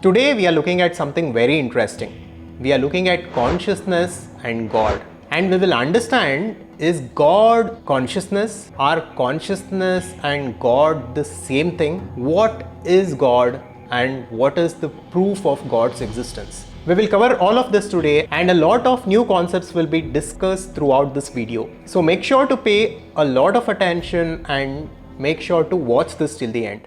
Today we are looking at something very interesting. We are looking at consciousness and God. And we will understand, is God consciousness? Are consciousness and God the same thing? What is God and what is the proof of God's existence? We will cover all of this today, and a lot of new concepts will be discussed throughout this video. So make sure to pay a lot of attention and make sure to watch this till the end.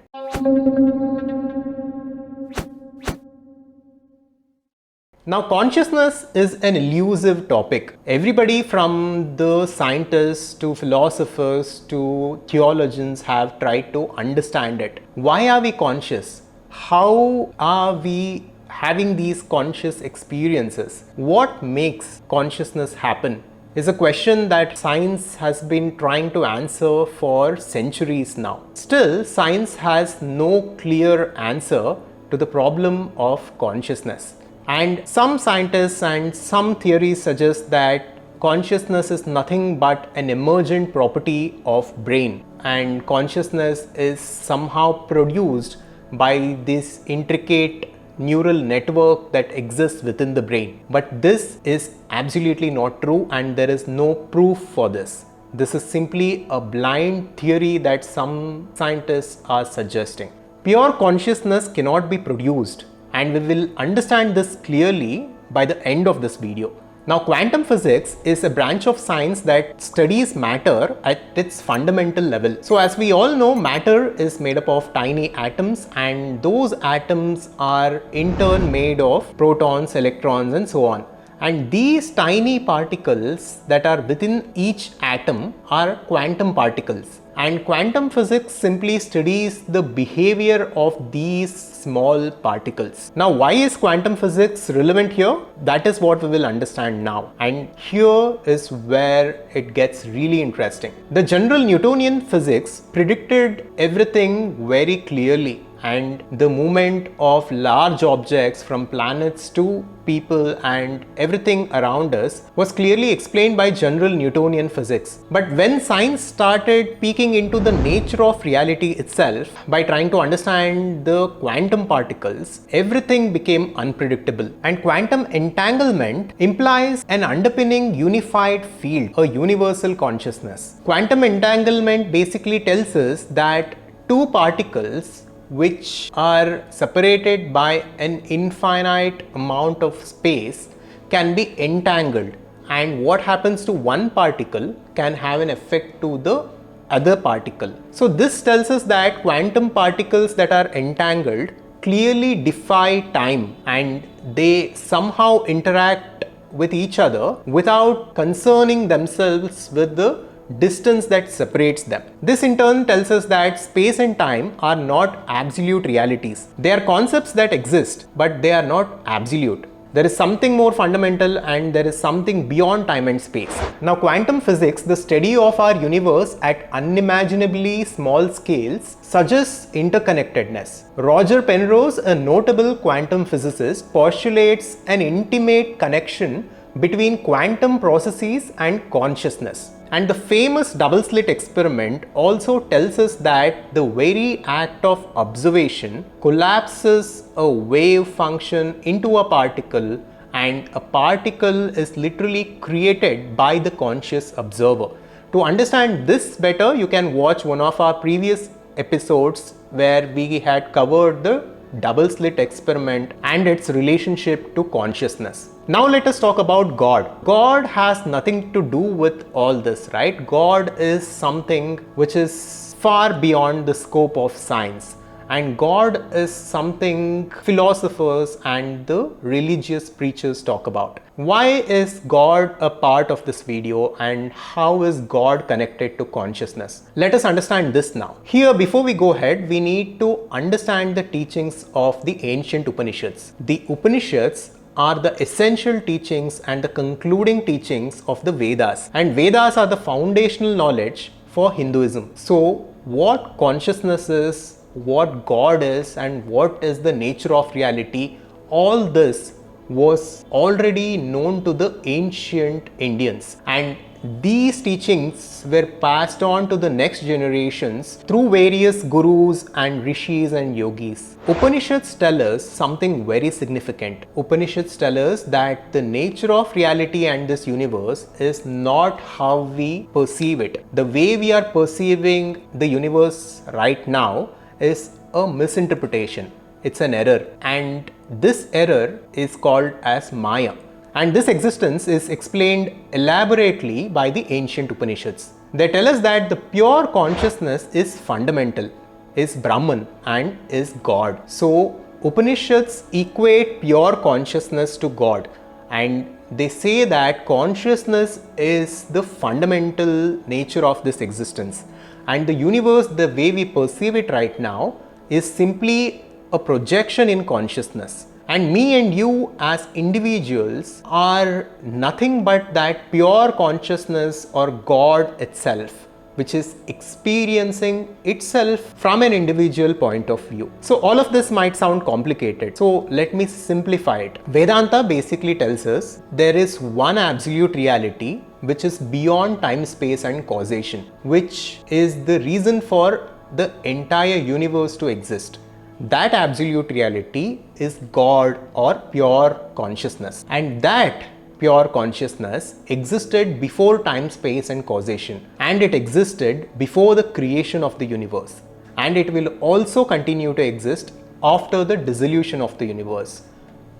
Now, consciousness is an elusive topic. Everybody from the scientists to philosophers to theologians have tried to understand it. Why are we conscious? How are we having these conscious experiences? What makes consciousness happen? Is a question that science has been trying to answer for centuries now. Still, science has no clear answer to the problem of consciousness. And some scientists and some theories suggest that consciousness is nothing but an emergent property of brain, and consciousness is somehow produced by this intricate neural network that exists within the brain. But this is absolutely not true, and there is no proof for this. This is simply a blind theory that some scientists are suggesting. Pure consciousness cannot be produced, and we will understand this clearly by the end of this video. Now, quantum physics is a branch of science that studies matter at its fundamental level. So as we all know, matter is made up of tiny atoms, and those atoms are in turn made of protons, electrons, and so on. And these tiny particles that are within each atom are quantum particles. And quantum physics simply studies the behavior of these small particles. Now, why is quantum physics relevant here? That is what we will understand now. And here is where it gets really interesting. The general Newtonian physics predicted everything very clearly, and the movement of large objects from planets to people and everything around us was clearly explained by general Newtonian physics. But when science started peeking into the nature of reality itself by trying to understand the quantum particles, everything became unpredictable. And quantum entanglement implies an underpinning unified field, a universal consciousness. Quantum entanglement basically tells us that two particles which are separated by an infinite amount of space can be entangled, and what happens to one particle can have an effect to the other particle. So this tells us that quantum particles that are entangled clearly defy time, and they somehow interact with each other without concerning themselves with the distance that separates them. This in turn tells us that space and time are not absolute realities. They are concepts that exist, but they are not absolute. There is something more fundamental, and there is something beyond time and space. Now, quantum physics, the study of our universe at unimaginably small scales, suggests interconnectedness. Roger Penrose, a notable quantum physicist, postulates an intimate connection between quantum processes and consciousness. And the famous double slit experiment also tells us that the very act of observation collapses a wave function into a particle, and a particle is literally created by the conscious observer. To understand this better, you can watch one of our previous episodes where we had covered the double slit experiment and its relationship to consciousness. Now let us talk about God. God has nothing to do with all this, right? God is something which is far beyond the scope of science. And God is something philosophers and the religious preachers talk about. Why is God a part of this video, and how is God connected to consciousness? Let us understand this now. Here, before we go ahead, we need to understand the teachings of the ancient Upanishads. The Upanishads are the essential teachings and the concluding teachings of the Vedas. And Vedas are the foundational knowledge for Hinduism. So, what consciousness is, what God is, and what is the nature of reality, all this was already known to the ancient Indians. And these teachings were passed on to the next generations through various gurus and rishis and yogis. Upanishads tell us something very significant. Upanishads tell us that the nature of reality and this universe is not how we perceive it. The way we are perceiving the universe right now is a misinterpretation. It's an error, and this error is called as Maya. And this existence is explained elaborately by the ancient Upanishads. They tell us that the pure consciousness is fundamental, is Brahman, and is God. So Upanishads equate pure consciousness to God, and they say that consciousness is the fundamental nature of this existence, and the universe, the way we perceive it right now, is simply a projection in consciousness. And me and you as individuals are nothing but that pure consciousness or God itself, which is experiencing itself from an individual point of view. So all of this might sound complicated. So let me simplify it. Vedanta basically tells us there is one absolute reality which is beyond time, space and causation, which is the reason for the entire universe to exist. That absolute reality is God or pure consciousness, and that pure consciousness existed before time, space and causation, and it existed before the creation of the universe, and it will also continue to exist after the dissolution of the universe.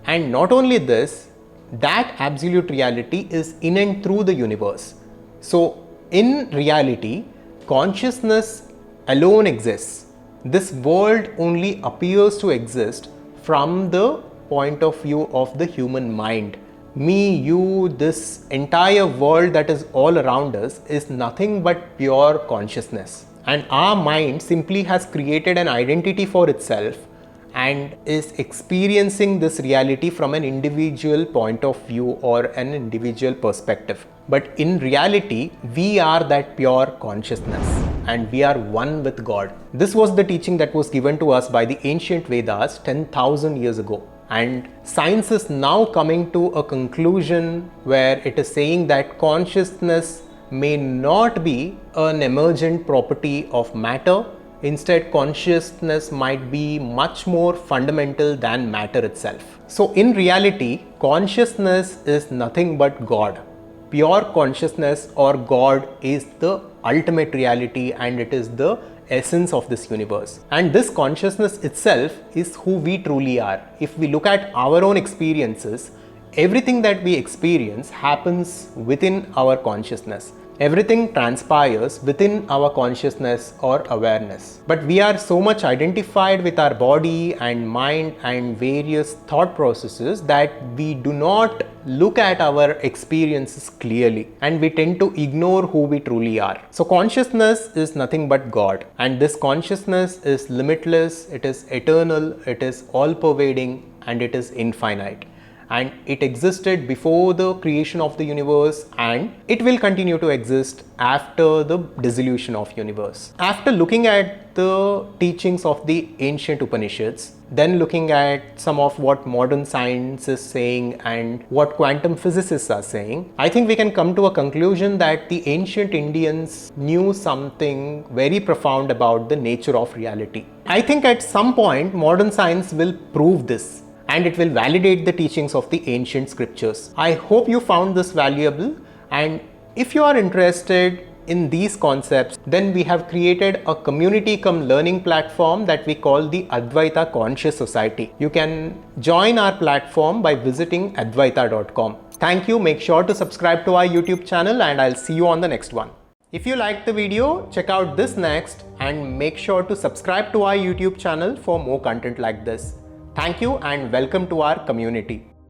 And not only this, that absolute reality is in and through the universe. So in reality, consciousness alone exists. This world only appears to exist from the point of view of the human mind. Me, you, this entire world that is all around us is nothing but pure consciousness. And our mind simply has created an identity for itself and is experiencing this reality from an individual point of view or an individual perspective. But in reality, we are that pure consciousness and we are one with God. This was the teaching that was given to us by the ancient Vedas 10,000 years ago. And science is now coming to a conclusion where it is saying that consciousness may not be an emergent property of matter. Instead, consciousness might be much more fundamental than matter itself. So in reality, consciousness is nothing but God. Pure consciousness or God is the ultimate reality, and it is the essence of this universe. And this consciousness itself is who we truly are. If we look at our own experiences, everything that we experience happens within our consciousness. Everything transpires within our consciousness or awareness. But we are so much identified with our body and mind and various thought processes that we do not look at our experiences clearly, and we tend to ignore who we truly are. So consciousness is nothing but God, and this consciousness is limitless, it is eternal, it is all-pervading, and it is infinite. And it existed before the creation of the universe, and it will continue to exist after the dissolution of universe. After looking at the teachings of the ancient Upanishads, then looking at some of what modern science is saying and what quantum physicists are saying, I think we can come to a conclusion that the ancient Indians knew something very profound about the nature of reality. I think at some point modern science will prove this, and it will validate the teachings of the ancient scriptures. I hope you found this valuable, and if you are interested in these concepts, then we have created a community cum learning platform that we call the Adhvaitha Conscious Society. You can join our platform by visiting adhvaitha.com. Thank you. Make sure to subscribe to our YouTube channel, and I'll see you on the next one. If you liked the video, check out this next, and make sure to subscribe to our YouTube channel for more content like this. Thank you and welcome to our community.